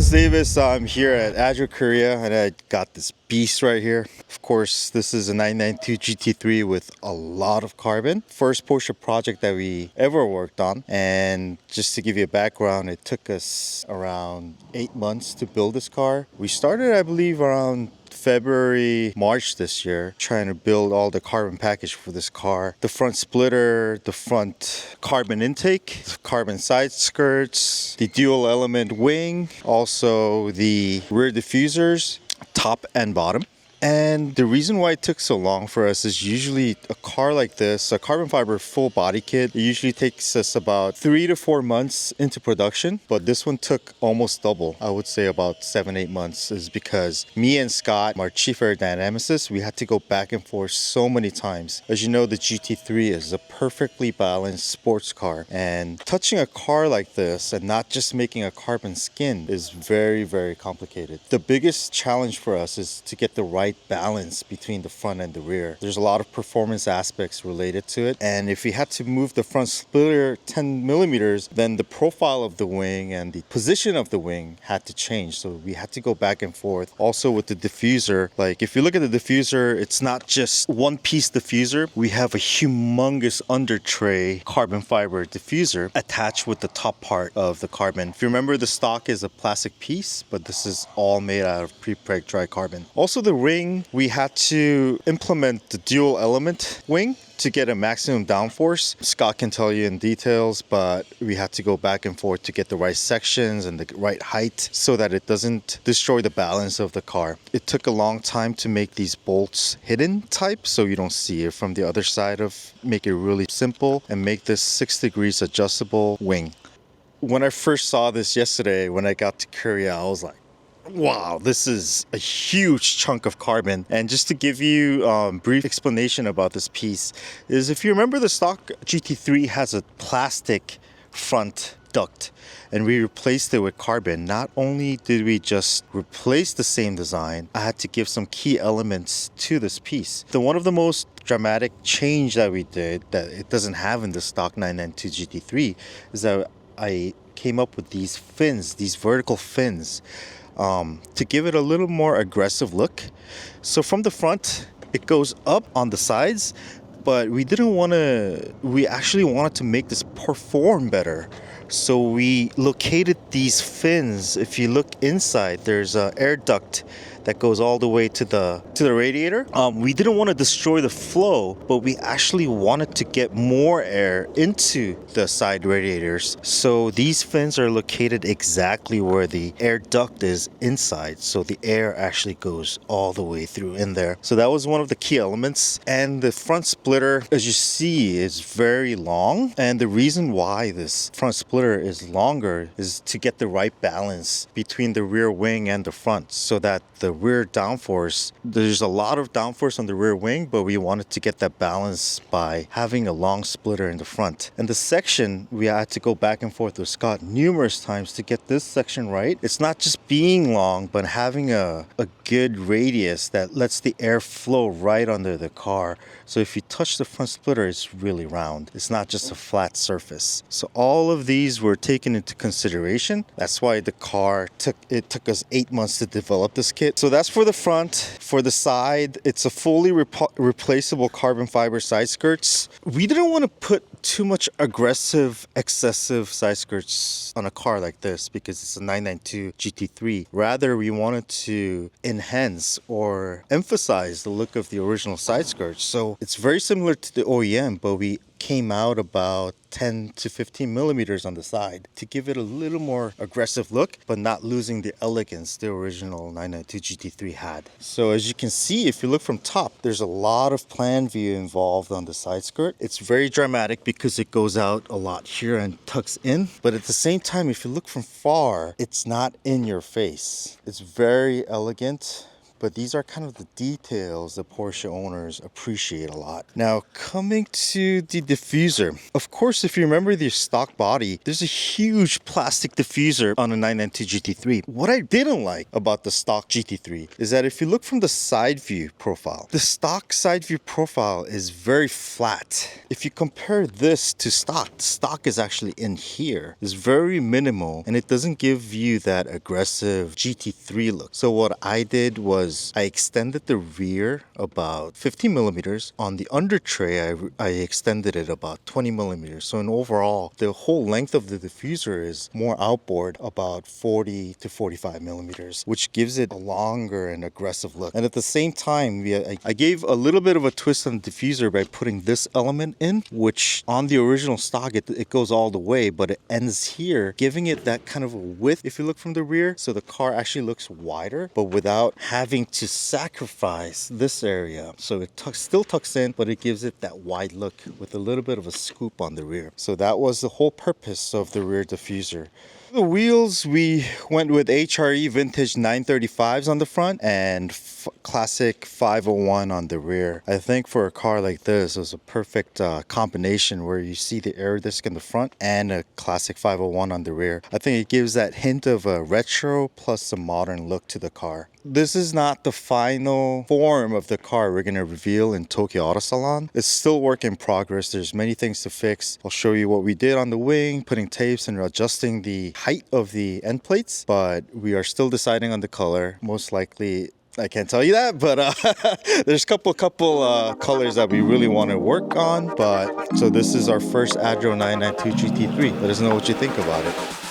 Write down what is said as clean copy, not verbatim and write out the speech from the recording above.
is Davis. I'm here at ADRO Korea and I got this beast right here. Of course, this is a 992 GT3 with a lot of carbon. First Porsche project that we ever worked on. And just to give you a background, it took us around 8 months to build this car. We started, I believe, around February, March this year, trying to build all the carbon package for this car. The front splitter, the front carbon intake, carbon side skirts, the dual element wing, also the rear diffusers, top and bottom. And the reason why it took so long for us is usually a car like this, a carbon fiber full body kit, it usually takes us about 3 to 4 months into production. But this one took almost double. I would say about 7-8 months is because me and Scott, our chief aerodynamicist, we had to go back and forth so many times. As you know, the GT3 is a perfectly balanced sports car. And touching a car like this and not just making a carbon skin is very, very complicated. The biggest challenge for us is to get the right balance between the front and the rear. There's a lot of performance aspects related to it, and if we had to move the front splitter 10 millimeters, then the profile of the wing and the position of the wing had to change, so we had to go back and forth. Also with the diffuser, like if you look at the diffuser, it's not just one piece diffuser. We have a humongous under tray carbon fiber diffuser attached with the top part of the carbon. If you remember, the stock is a plastic piece, but this is all made out of Prepreg dry carbon. Also the ring, we had to implement the dual element wing to get a maximum downforce. Scott can tell you in details, but we had to go back and forth to get the right sections and the right height so that it doesn't destroy the balance of the car. It took a long time to make these bolts hidden type so you don't see it from the other side, of make it really simple and make this 6 degrees adjustable wing. When I first saw this yesterday, when I got to Korea, I was like, wow, this is a huge chunk of carbon. And just to give you a brief explanation about this piece is, if you remember, the stock GT3 has a plastic front duct and we replaced it with carbon. Not only did we just replace the same design, I had to give some key elements to this piece. One of the most dramatic change that we did that it doesn't have in the stock 992 GT3 is that I came up with these fins, these vertical fins, to give it a little more aggressive look. So from the front, it goes up on the sides, but we actually wanted to make this perform better. So we located these fins. If you look inside, there's an air duct that goes all the way to the radiator. We didn't want to destroy the flow, but we actually wanted to get more air into the side radiators. So these fins are located exactly where the air duct is inside. So the air actually goes all the way through in there. So that was one of the key elements. And the front splitter, as you see, is very long. And the reason why this front splitter is longer is to get the right balance between the rear wing and the front, so that the rear downforce, there's a lot of downforce on the rear wing, but we wanted to get that balance by having a long splitter in the front. And the section, we had to go back and forth with Scott numerous times to get this section right. It's not just being long, but having a good radius that lets the air flow right under the car. So if you touch the front splitter, it's really round. It's not just a flat surface. So all of these were taken into consideration. That's why the car took us 8 months to develop this kit. So that's for the front. For the side, it's a fully replaceable carbon fiber side skirts. We didn't want to put too much aggressive, excessive side skirts on a car like this because it's a 992 GT3. Rather, we wanted to enhance or emphasize the look of the original side skirts. So it's very similar to the OEM, but we came out about 10 to 15 millimeters on the side to give it a little more aggressive look, but not losing the elegance the original 992 GT3 had. So as you can see, if you look from top, there's a lot of plan view involved on the side skirt. It's very dramatic because it goes out a lot here and tucks in, but at the same time, if you look from far, it's not in your face. It's very elegant, but these are kind of the details that Porsche owners appreciate a lot. Now, coming to the diffuser. Of course, if you remember the stock body, there's a huge plastic diffuser on a 992 GT3. What I didn't like about the stock GT3 is that if you look from the side view profile, the stock side view profile is very flat. If you compare this to stock is actually in here. It's very minimal and it doesn't give you that aggressive GT3 look. So what I did was I extended the rear about 15 millimeters. On the under tray, I extended it about 20 millimeters. So in overall, the whole length of the diffuser is more outboard, about 40 to 45 millimeters, which gives it a longer and aggressive look. And at the same time, I gave a little bit of a twist on the diffuser by putting this element in, which on the original stock, it goes all the way, but it ends here, giving it that kind of a width if you look from the rear. So the car actually looks wider, but without having to sacrifice this area. So it still tucks in, but it gives it that wide look with a little bit of a scoop on the rear. So that was the whole purpose of the rear diffuser. The wheels, we went with HRE vintage 935s on the front and classic 501 on the rear. I think for a car like this, it was a perfect combination where you see the air disc in the front and a classic 501 on the rear. I think it gives that hint of a retro plus a modern look to the car. This is not the final form of the car we're going to reveal in Tokyo Auto Salon. It's still work in progress. There's many things to fix. I'll show you what we did on the wing, putting tapes and adjusting the height of the end plates, but we are still deciding on the color. Most likely, I can't tell you that, but there's a couple colors that we really want to work on. But so this is our first ADRO 992 GT3. Let us know what you think about it.